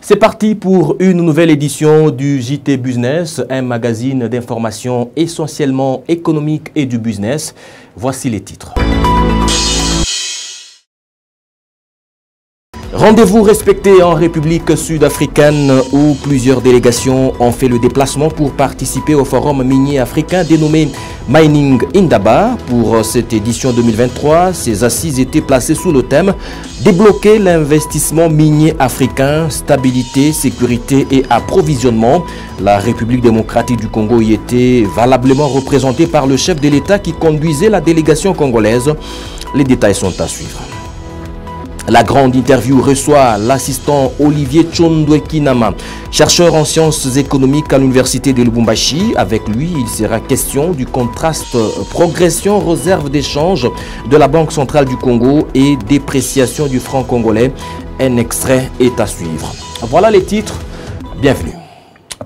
C'est parti pour une nouvelle édition du JT Business, un magazine d'information essentiellement économique et du business. Voici les titres. Rendez-vous respecté en République sud-africaine où plusieurs délégations ont fait le déplacement pour participer au forum minier africain dénommé Mining Indaba. Pour cette édition 2023, ces assises étaient placées sous le thème « Débloquer l'investissement minier africain, stabilité, sécurité et approvisionnement ». La République démocratique du Congo y était valablement représentée par le chef de l'État qui conduisait la délégation congolaise. Les détails sont à suivre. La grande interview reçoit l'assistant Olivier Tchondwe Kinama, chercheur en sciences économiques à l'université de Lubumbashi. Avec lui, il sera question du contraste progression réserve d'échange de la Banque centrale du Congo et dépréciation du franc congolais. Un extrait est à suivre. Voilà les titres. Bienvenue.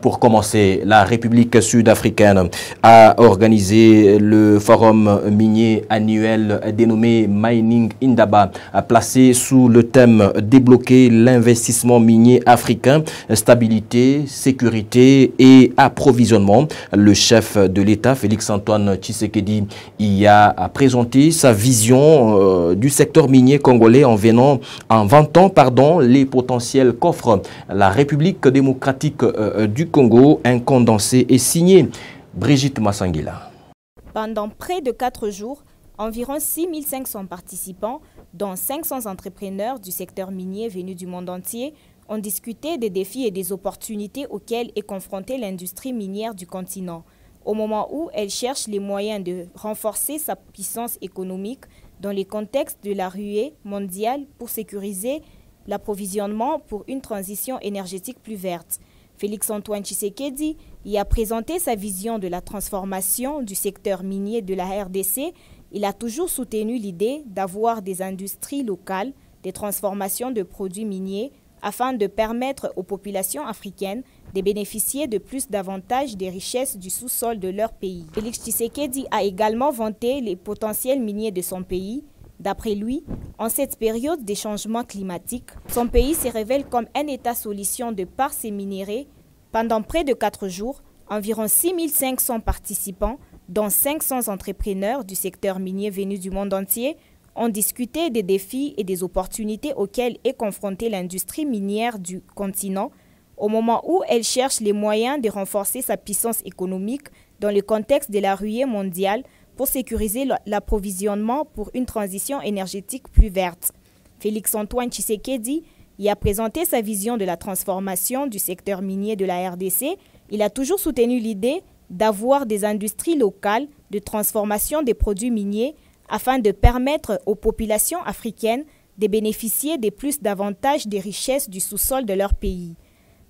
Pour commencer, la République sud-africaine a organisé le forum minier annuel dénommé Mining Indaba, placé sous le thème « Débloquer l'investissement minier africain, stabilité, sécurité et approvisionnement ». Le chef de l'État, Félix-Antoine Tshisekedi, y a présenté sa vision du secteur minier congolais en vantant les potentiels qu'offre la République démocratique du Congo. Un condensé est signé Brigitte Massangila. Pendant près de 4 jours, environ 6500 participants, dont 500 entrepreneurs du secteur minier venus du monde entier, ont discuté des défis et des opportunités auxquels est confrontée l'industrie minière du continent, au moment où elle cherche les moyens de renforcer sa puissance économique dans le contexte de la ruée mondiale pour sécuriser l'approvisionnement pour une transition énergétique plus verte. Félix-Antoine Tshisekedi y a présenté sa vision de la transformation du secteur minier de la RDC. Il a toujours soutenu l'idée d'avoir des industries locales, des transformations de produits miniers, afin de permettre aux populations africaines de bénéficier de plus d'avantages des richesses du sous-sol de leur pays. Félix Tshisekedi a également vanté les potentiels miniers de son pays. D'après lui, en cette période des changements climatiques, son pays se révèle comme un État-solution de par ses minéraux. Pendant près de 4 jours, environ 6500 participants, dont 500 entrepreneurs du secteur minier venus du monde entier, ont discuté des défis et des opportunités auxquels est confrontée l'industrie minière du continent, au moment où elle cherche les moyens de renforcer sa puissance économique dans le contexte de la ruée mondiale pour sécuriser l'approvisionnement pour une transition énergétique plus verte. Félix-Antoine Tshisekedi y a présenté sa vision de la transformation du secteur minier de la RDC. Il a toujours soutenu l'idée d'avoir des industries locales de transformation des produits miniers afin de permettre aux populations africaines de bénéficier de plus d'avantages des richesses du sous-sol de leur pays.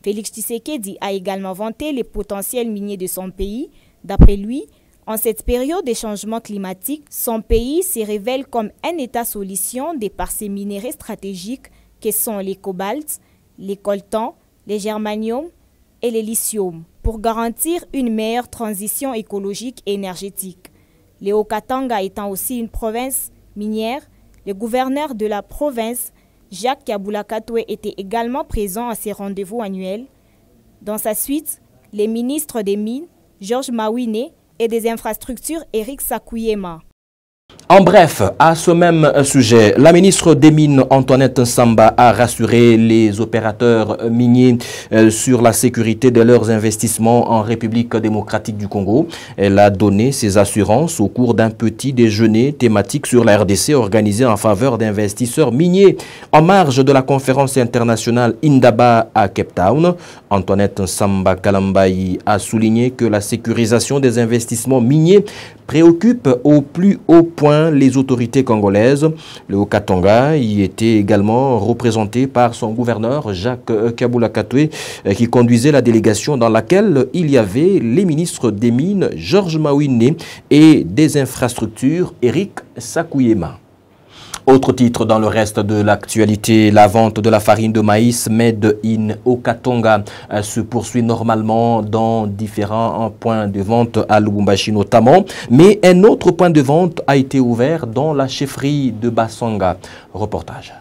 Félix Tshisekedi a également vanté les potentiels miniers de son pays. D'après lui, en cette période des changements climatiques, son pays se révèle comme un État-solution de par ses minéraux stratégiques que sont les cobaltes, les coltans, les germaniums et les lithium, pour garantir une meilleure transition écologique et énergétique. Le Haut-Katanga étant aussi une province minière, le gouverneur de la province, Jacques Kabula Katwe, était également présent à ces rendez-vous annuels. Dans sa suite, les ministres des Mines, Georges Mawine, et des infrastructures, Eric Sakuyema. En bref, à ce même sujet, la ministre des Mines, Antoinette Nsamba, a rassuré les opérateurs miniers sur la sécurité de leurs investissements en République démocratique du Congo. Elle a donné ces assurances au cours d'un petit déjeuner thématique sur la RDC organisé en faveur d'investisseurs miniers en marge de la conférence internationale Indaba à Cape Town. Antoinette Nsamba Kalambayi a souligné que la sécurisation des investissements miniers préoccupe au plus haut point les autorités congolaises. Le Haut-Katanga y était également représenté par son gouverneur Jacques Kabula Katwe qui conduisait la délégation dans laquelle il y avait les ministres des Mines Georges Mawine et des infrastructures Eric Sakuyema. Autre titre dans le reste de l'actualité, la vente de la farine de maïs Made in Haut-Katanga se poursuit normalement dans différents points de vente à Lubumbashi notamment. Mais un autre point de vente a été ouvert dans la chefferie de Bassanga. Reportage.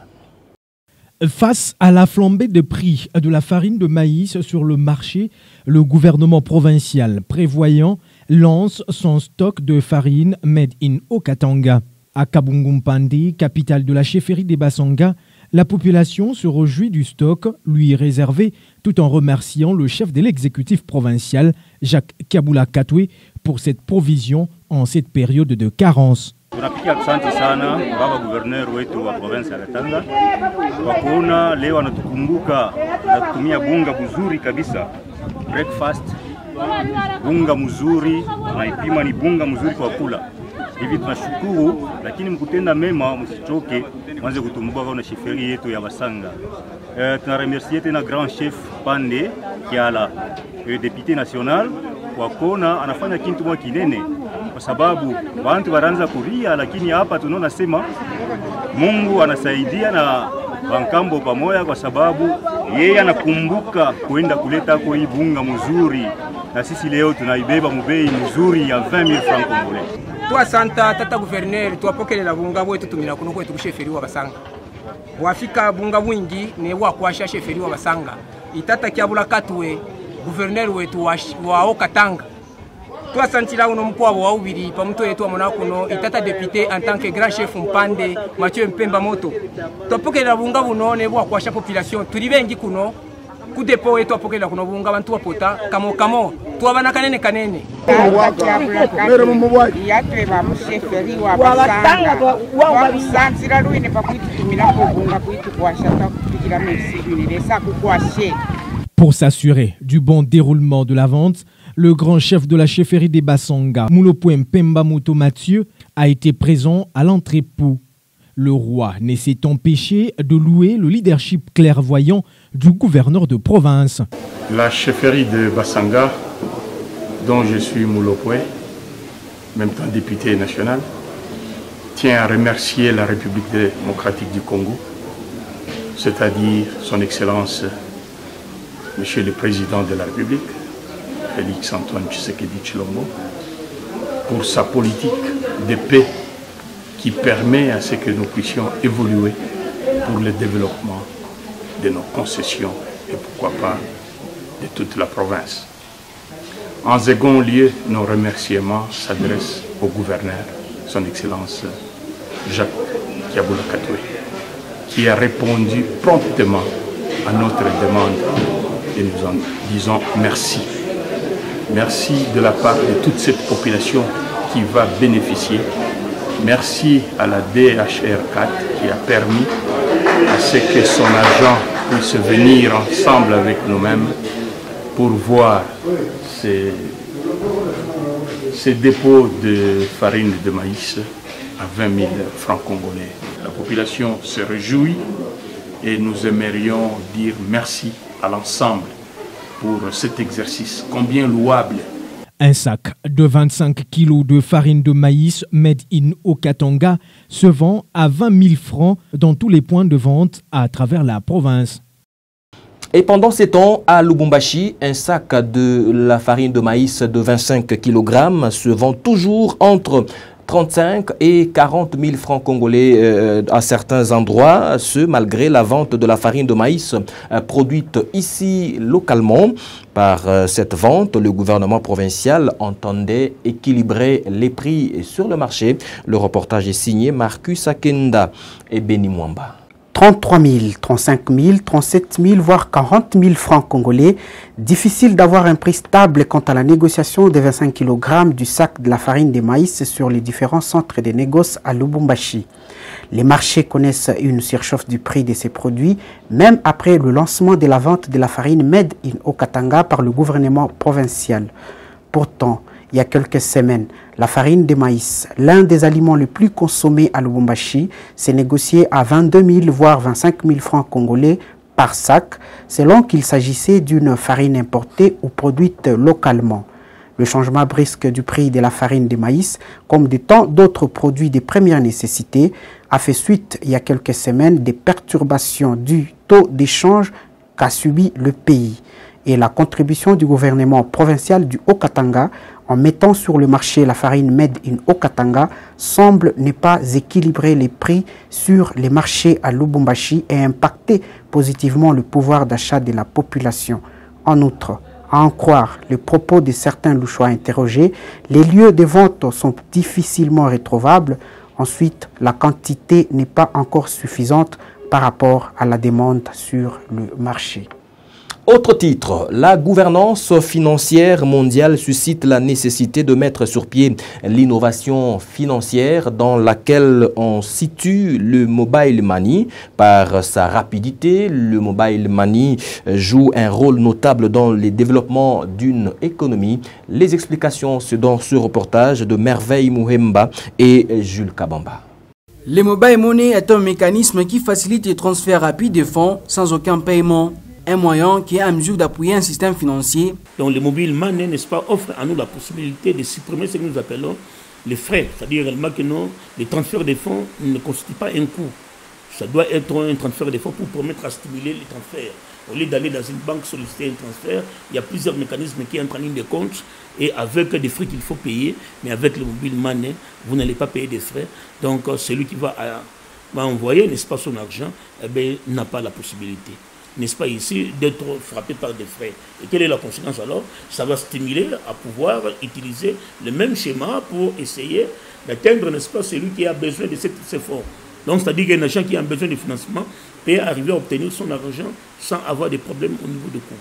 Face à la flambée de prix de la farine de maïs sur le marché, le gouvernement provincial prévoyant lance son stock de farine made in Haut-Katanga. À Kabungumpandi, capitale de la chefferie des Bassanga, la population se réjouit du stock lui réservé tout en remerciant le chef de l'exécutif provincial, Jacques Kabula Katwe, pour cette provision en cette période de carence. Tunapigia asante sana baba gouverneur wetu wa province ya Katanga kwa kuona leo anatukumbuka na kutumia bunga mzuri kabisa breakfast, bunga mzuri naipima ni bunga mzuri kwa kula hivi. Tunashukuru, lakini mkutenda mema msichoke, mwanze kutumbuka kwa sheferi yetu ya Basanga. Tunaremercier tena grand chef Pande Kiala, député national, kwa kuona anafanya kitu mwa kinene, kwa sababu watu wanaanza kuria, lakini hapa tunaona sema Mungu anasaidia na wankambo pamoja, kwa sababu yeye anakumbuka kuenda kuleta kwa hii bunga mzuri, na sisi leo tunaibeba mubei mzuri ya 20,000 francs congolais. Toi santa tata gouverneur twapokelela bunga bwetu tumina kuno kwetu kusheferi wa Basanga. Wafika bunga mwingi ne wakwasha sheferi wa Basanga. Itata Kabula Katwe gouverneur wetu wa Haut-Katanga. Twasantila uno mkwabo wa ubiri pa mtu yetu amona kuno itata député en tant que grand chef Mpande Mathieu Mpemba Moto. Twapokelela bunga buno ne wakwasha population turi bengi kuno ku depo yetu apokela kuno bunga bantu bapota kamo twabana kanene yatwe ba musheferi wa Basanga wabisanzira ruine pakwitumira kubunga kwitu kwashata kugira merci uniresa kukwashe. Pour s'assurer du bon déroulement de la vente, le grand chef de la chefferie des Bassanga, Mulopoué Mpemba Moto Mathieu, a été présent à l'entrepôt. Le roi ne s'est empêché de louer le leadership clairvoyant du gouverneur de province. La chefferie de Basanga, dont je suis Mulopoué, même temps député national, tient à remercier la République démocratique du Congo, c'est-à-dire son Excellence Monsieur le Président de la République, Félix Antoine Tshisekedi Tshilombo, pour sa politique de paix qui permet à ce que nous puissions évoluer pour le développement de nos concessions et pourquoi pas de toute la province. En second lieu, nos remerciements s'adressent au gouverneur, son Excellence Jacques Kabula Katwe, qui a répondu promptement à notre demande et nous en disons merci. Merci de la part de toute cette population qui va bénéficier. Merci à la DHR4 qui a permis à ce que son agent puisse venir ensemble avec nous-mêmes pour voir ces dépôts de farine de maïs à 20,000 francs congolais. La population se réjouit et nous aimerions dire merci à l'ensemble pour cet exercice combien louable. Un sac de 25 kg de farine de maïs made in Haut-Katanga se vend à 20 000 francs dans tous les points de vente à travers la province. Et pendant ces temps, à Lubumbashi, un sac de la farine de maïs de 25 kg se vend toujours entre 35 et 40 000 francs congolais à certains endroits, ce malgré la vente de la farine de maïs produite ici localement. Par cette vente, le gouvernement provincial entendait équilibrer les prix sur le marché. Le reportage est signé Marcus Akenda et Beni Mwamba. 33 000, 35 000, 37 000, voire 40 000 francs congolais. Difficile d'avoir un prix stable quant à la négociation des 25 kg du sac de la farine de maïs sur les différents centres de négoce à Lubumbashi. Les marchés connaissent une surchauffe du prix de ces produits, même après le lancement de la vente de la farine made in Haut-Katanga par le gouvernement provincial. Pourtant, il y a quelques semaines, la farine de maïs, l'un des aliments les plus consommés à Lubumbashi, s'est négocié à 22 000 voire 25 000 francs congolais par sac, selon qu'il s'agissait d'une farine importée ou produite localement. Le changement brusque du prix de la farine de maïs, comme de tant d'autres produits de première nécessité, a fait suite il y a quelques semaines des perturbations du taux d'échange qu'a subi le pays. Et la contribution du gouvernement provincial du Haut-Katanga en mettant sur le marché la farine Made in Okatanga, semble ne pas équilibrer les prix sur les marchés à Lubumbashi et impacter positivement le pouvoir d'achat de la population. En outre, à en croire les propos de certains Louchois interrogés, les lieux de vente sont difficilement retrouvables. Ensuite, la quantité n'est pas encore suffisante par rapport à la demande sur le marché. Autre titre, la gouvernance financière mondiale suscite la nécessité de mettre sur pied l'innovation financière dans laquelle on situe le mobile money. Par sa rapidité, le mobile money joue un rôle notable dans le développement d'une économie. Les explications, c'est dans ce reportage de Merveille Mouhemba et Jules Kabamba. Le mobile money est un mécanisme qui facilite les transferts rapides de fonds sans aucun paiement. Un moyen qui est à mesure d'appuyer un système financier. Donc le mobile money, n'est-ce pas, offre à nous la possibilité de supprimer ce que nous appelons les frais. C'est-à-dire réellement que les transferts de fonds ne constituent pas un coût. Ça doit être un transfert de fonds pour permettre à stimuler les transferts. Au lieu d'aller dans une banque solliciter un transfert, il y a plusieurs mécanismes qui entrent en ligne de compte et avec des frais qu'il faut payer. Mais avec le mobile money, vous n'allez pas payer des frais. Donc celui qui va envoyer, n'est-ce pas, son argent, eh bien, n'a pas la possibilité, n'est-ce pas, ici, d'être frappé par des frais. Et quelle est la conséquence alors? Ça va stimuler à pouvoir utiliser le même schéma pour essayer d'atteindre, n'est-ce pas, celui qui a besoin de ces fonds. Donc, c'est-à-dire qu'un agent qui a besoin de financement peut arriver à obtenir son argent sans avoir des problèmes au niveau de coût.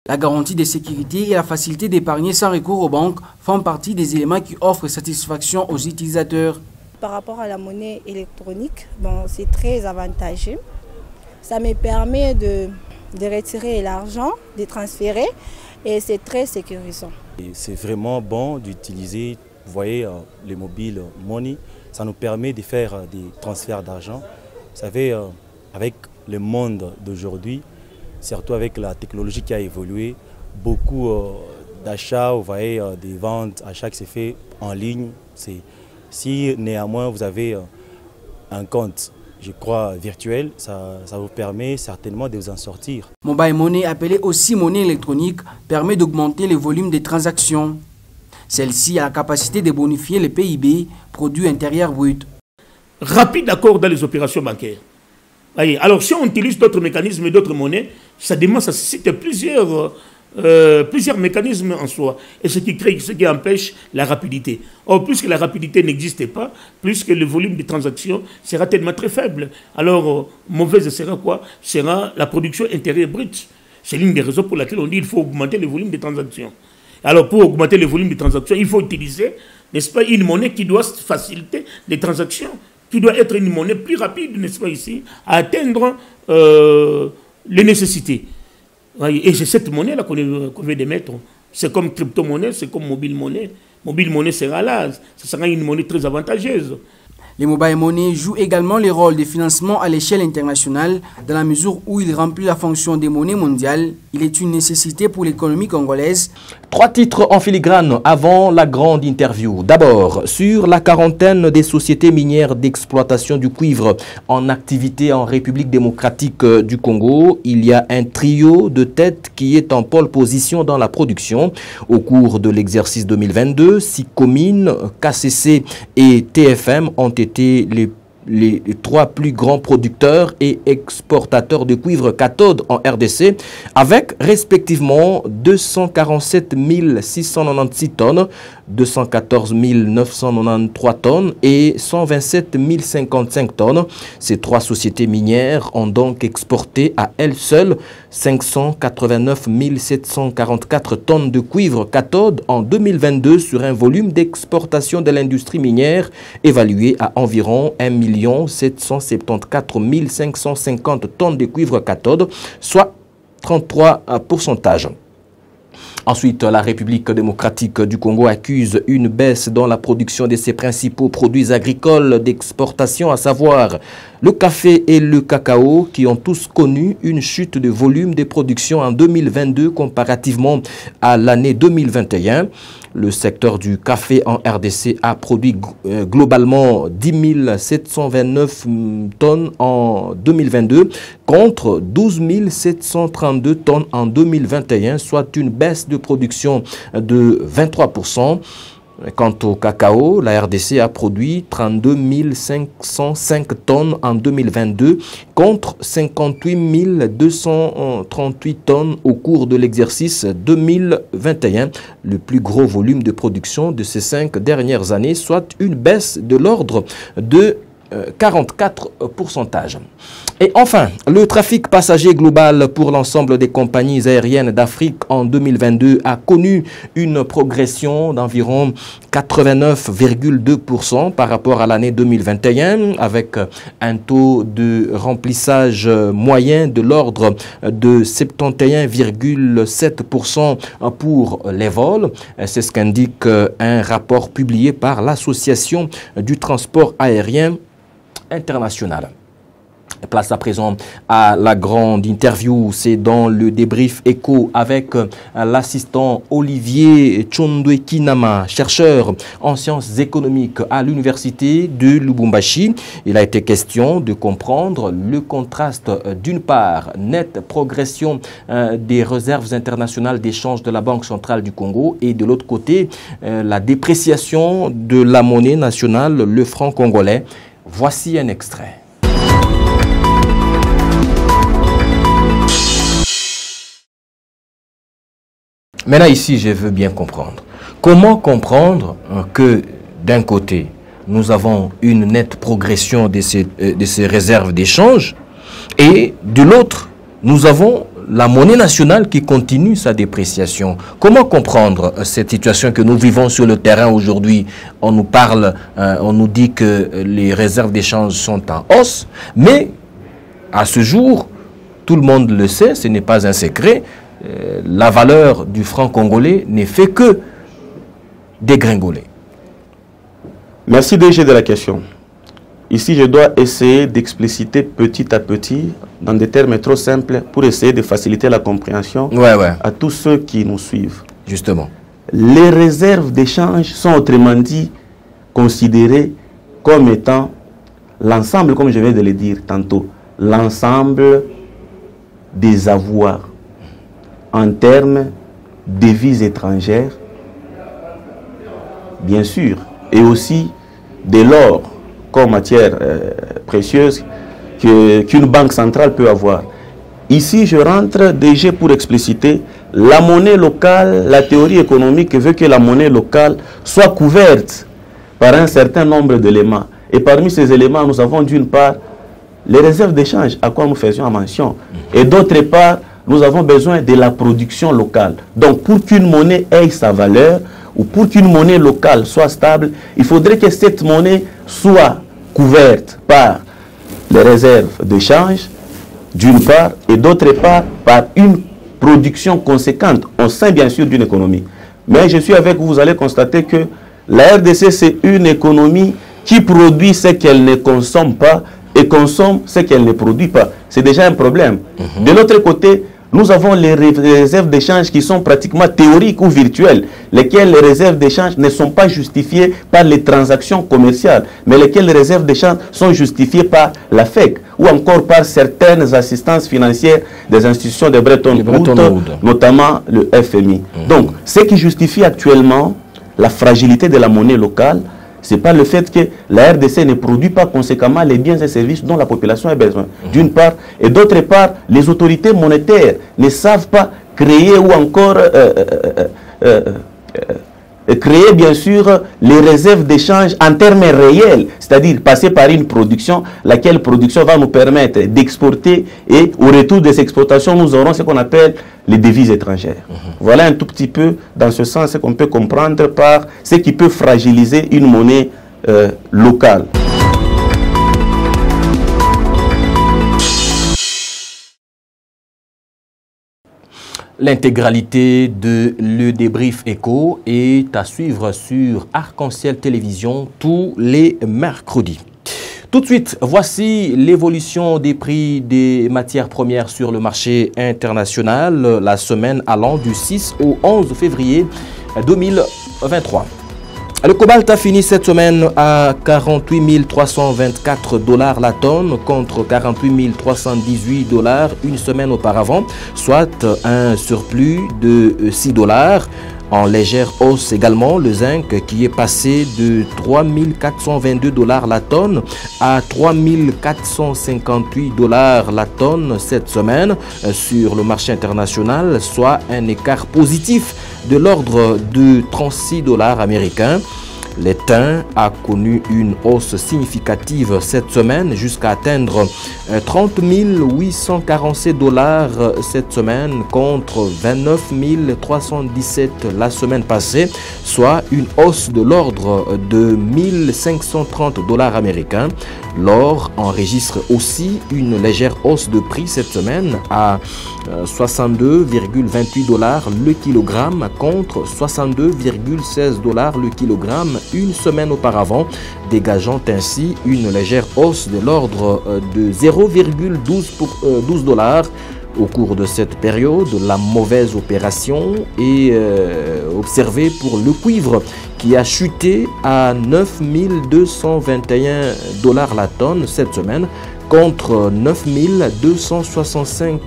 La garantie de sécurité et la facilité d'épargner sans recours aux banques font partie des éléments qui offrent satisfaction aux utilisateurs. Par rapport à la monnaie électronique, bon, c'est très avantageux. Ça me permet de retirer l'argent, de transférer, et c'est très sécurisant. C'est vraiment bon d'utiliser, vous voyez, les mobile money. Ça nous permet de faire des transferts d'argent. Vous savez, avec le monde d'aujourd'hui, surtout avec la technologie qui a évolué, beaucoup d'achats, vous voyez, des ventes, achats qui se fait en ligne. Si néanmoins vous avez un compte, je crois, virtuel, ça vous permet certainement de vous en sortir. Mobile money, appelé aussi monnaie électronique, permet d'augmenter le volume des transactions. Celle-ci a la capacité de bonifier le PIB, produit intérieur brut. Rapide accord dans les opérations bancaires. Alors si on utilise d'autres mécanismes et d'autres monnaies, ça suscite plusieurs mécanismes en soi, et ce qui empêche la rapidité. Or, plus que la rapidité n'existe pas, plus que le volume de transactions sera tellement très faible. Alors, mauvaise sera quoi? Sera la production intérieure brute. C'est l'une des raisons pour laquelle on dit qu'il faut augmenter le volume de transactions. Alors, pour augmenter le volume de transactions, il faut utiliser, n'est-ce pas, une monnaie qui doit faciliter les transactions, qui doit être une monnaie plus rapide, n'est-ce pas, ici, à atteindre les nécessités. Et c'est cette monnaie-là qu'on vient de mettre. C'est comme crypto-monnaie, c'est comme mobile monnaie. Mobile monnaie sera là, ce sera une monnaie très avantageuse. Les mobile money jouent également le rôle de financement à l'échelle internationale dans la mesure où il remplit la fonction des monnaies mondiales. Il est une nécessité pour l'économie congolaise. 3 titres en filigrane avant la grande interview. D'abord, sur la quarantaine des sociétés minières d'exploitation du cuivre en activité en République démocratique du Congo, il y a un trio de têtes qui est en pole position dans la production. Au cours de l'exercice 2022, Sicomine, KCC et TFM ont été les 3 plus grands producteurs et exportateurs de cuivre cathode en RDC, avec respectivement 247 696 tonnes, 214 993 tonnes et 127 055 tonnes. Ces 3 sociétés minières ont donc exporté à elles seules 589 744 tonnes de cuivre cathode en 2022 sur un volume d'exportation de l'industrie minière évalué à environ 1 774 550 tonnes de cuivre cathode, soit 33%. Ensuite, la République démocratique du Congo accuse une baisse dans la production de ses principaux produits agricoles d'exportation, à savoir Le café et le cacao qui ont tous connu une chute de volume de production en 2022 comparativement à l'année 2021. Le secteur du café en RDC a produit globalement 10 729 tonnes en 2022 contre 12 732 tonnes en 2021, soit une baisse de production de 23%. Quant au cacao, la RDC a produit 32 505 tonnes en 2022 contre 58 238 tonnes au cours de l'exercice 2021, le plus gros volume de production de ces 5 dernières années, soit une baisse de l'ordre de 44%. Et enfin, le trafic passager global pour l'ensemble des compagnies aériennes d'Afrique en 2022 a connu une progression d'environ 89,2% par rapport à l'année 2021, avec un taux de remplissage moyen de l'ordre de 71,7% pour les vols. C'est ce qu'indique un rapport publié par l'Association du transport aérien international. Place à présent à la grande interview, c'est dans le débrief écho avec l'assistant Olivier Chondwe-Kinama, chercheur en sciences économiques à l'université de Lubumbashi. Il a été question de comprendre le contraste d'une part, nette progression des réserves internationales d'échange de la Banque centrale du Congo et de l'autre côté, la dépréciation de la monnaie nationale, le franc congolais. Voici un extrait. Maintenant ici, je veux bien comprendre. Comment comprendre que d'un côté, nous avons une nette progression de ces réserves d'échange et de l'autre, nous avons la monnaie nationale qui continue sa dépréciation. Comment comprendre cette situation que nous vivons sur le terrain aujourd'hui? On nous parle, on nous dit que les réserves d'échange sont en hausse, mais à ce jour, tout le monde le sait, ce n'est pas un secret, la valeur du franc congolais n'est fait que dégringoler. Merci DG de la question. Ici, je dois essayer d'expliciter petit à petit, dans des termes trop simples, pour essayer de faciliter la compréhension à tous ceux qui nous suivent. Justement. Les réserves d'échange sont autrement dit considérées comme étant l'ensemble, comme je viens de le dire tantôt, l'ensemble des avoirs en termes de devises étrangères, bien sûr, et aussi de l'or comme matière précieuse qu'une banque centrale peut avoir. Ici, je rentre déjà pour expliciter la monnaie locale. La théorie économique veut que la monnaie locale soit couverte par un certain nombre d'éléments. Et parmi ces éléments, nous avons d'une part les réserves d'échange, à quoi nous faisions mention, et d'autre part, nous avons besoin de la production locale. Donc, pour qu'une monnaie ait sa valeur, ou pour qu'une monnaie locale soit stable, il faudrait que cette monnaie soit couverte par les réserves d'échange, d'une part, et d'autre part, par une production conséquente au sein, bien sûr, d'une économie. Mais je suis avec vous, vous allez constater que la RDC, c'est une économie qui produit ce qu'elle ne consomme pas et consomme ce qu'elle ne produit pas. C'est déjà un problème. De l'autre côté, nous avons les réserves d'échange qui sont pratiquement théoriques ou virtuelles, lesquelles les réserves d'échange ne sont pas justifiées par les transactions commerciales, mais lesquelles les réserves d'échange sont justifiées par la FEC ou encore par certaines assistances financières des institutions de Bretton Woods, notamment le FMI. Donc, ce qui justifie actuellement la fragilité de la monnaie locale, ce n'est pas le fait que la RDC ne produit pas conséquemment les biens et services dont la population a besoin, d'une part, et d'autre part, les autorités monétaires ne savent pas créer ou encore créer bien sûr les réserves d'échange en termes réels, c'est-à-dire passer par une production, laquelle production va nous permettre d'exporter et au retour de ces exportations, nous aurons ce qu'on appelle les devises étrangères. Voilà un tout petit peu dans ce sens qu'on peut comprendre par ce qui peut fragiliser une monnaie locale. L'intégralité de Le Débrief Écho est à suivre sur Arc-en-Ciel Télévision tous les mercredis. Tout de suite, voici l'évolution des prix des matières premières sur le marché international, la semaine allant du 6 au 11 février 2023. Le cobalt a fini cette semaine à 48 324 $ la tonne contre 48 318 $ une semaine auparavant, soit un surplus de 6 $. En légère hausse également, le zinc qui est passé de 3 422 $ la tonne à 3 458 $ la tonne cette semaine sur le marché international, soit un écart positif de l'ordre de 36 $ américains. L'étain a connu une hausse significative cette semaine jusqu'à atteindre 30 847 $ cette semaine contre 29 317 la semaine passée, soit une hausse de l'ordre de 1530 $ américains. L'or enregistre aussi une légère hausse de prix cette semaine à 62,28 $ le kilogramme contre 62,16 $, le kilogramme une semaine auparavant, dégageant ainsi une légère hausse de l'ordre de 0,12 $ au cours de cette période. La mauvaise opération est observée pour le cuivre qui a chuté à 9 221 $ la tonne cette semaine contre 9 265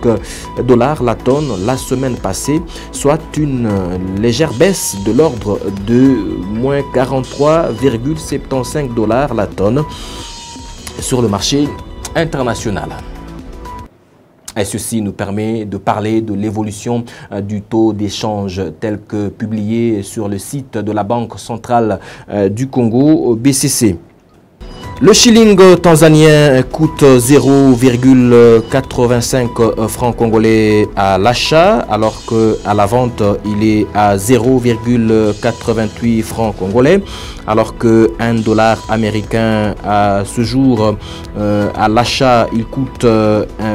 $ la tonne la semaine passée, soit une légère baisse de l'ordre de moins 43,75 $ la tonne sur le marché international. Et ceci nous permet de parler de l'évolution du taux d'échange tel que publié sur le site de la Banque centrale du Congo, BCC. Le shilling tanzanien coûte 0,85 francs congolais à l'achat, alors qu'à la vente, il est à 0,88 francs congolais, alors que $1 américain à ce jour à l'achat, il coûte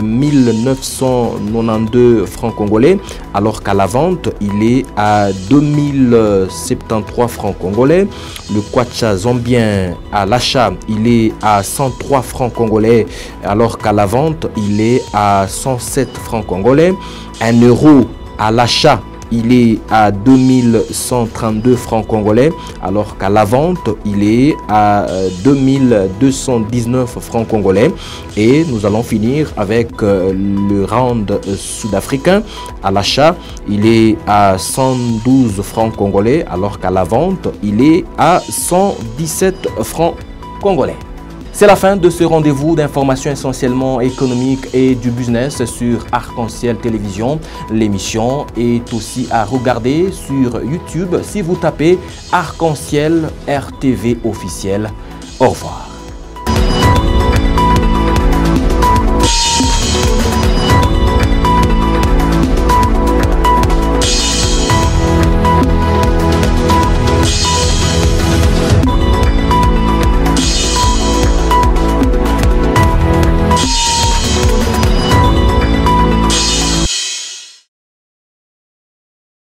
1992 francs congolais, alors qu'à la vente, il est à 2073 francs congolais. Le kwacha zambien à l'achat, il est à 103 francs congolais, alors qu'à la vente, il est à 107 francs congolais. 1 euro à l'achat, il est à 2132 francs congolais, alors qu'à la vente, il est à 2219 francs congolais. Et nous allons finir avec le rand sud-africain. À l'achat, il est à 112 francs congolais, alors qu'à la vente, il est à 117 francs congolais. C'est la fin de ce rendez-vous d'informations essentiellement économiques et du business sur Arc-en-Ciel Télévision. L'émission est aussi à regarder sur YouTube si vous tapez Arc-en-Ciel RTV officiel. Au revoir.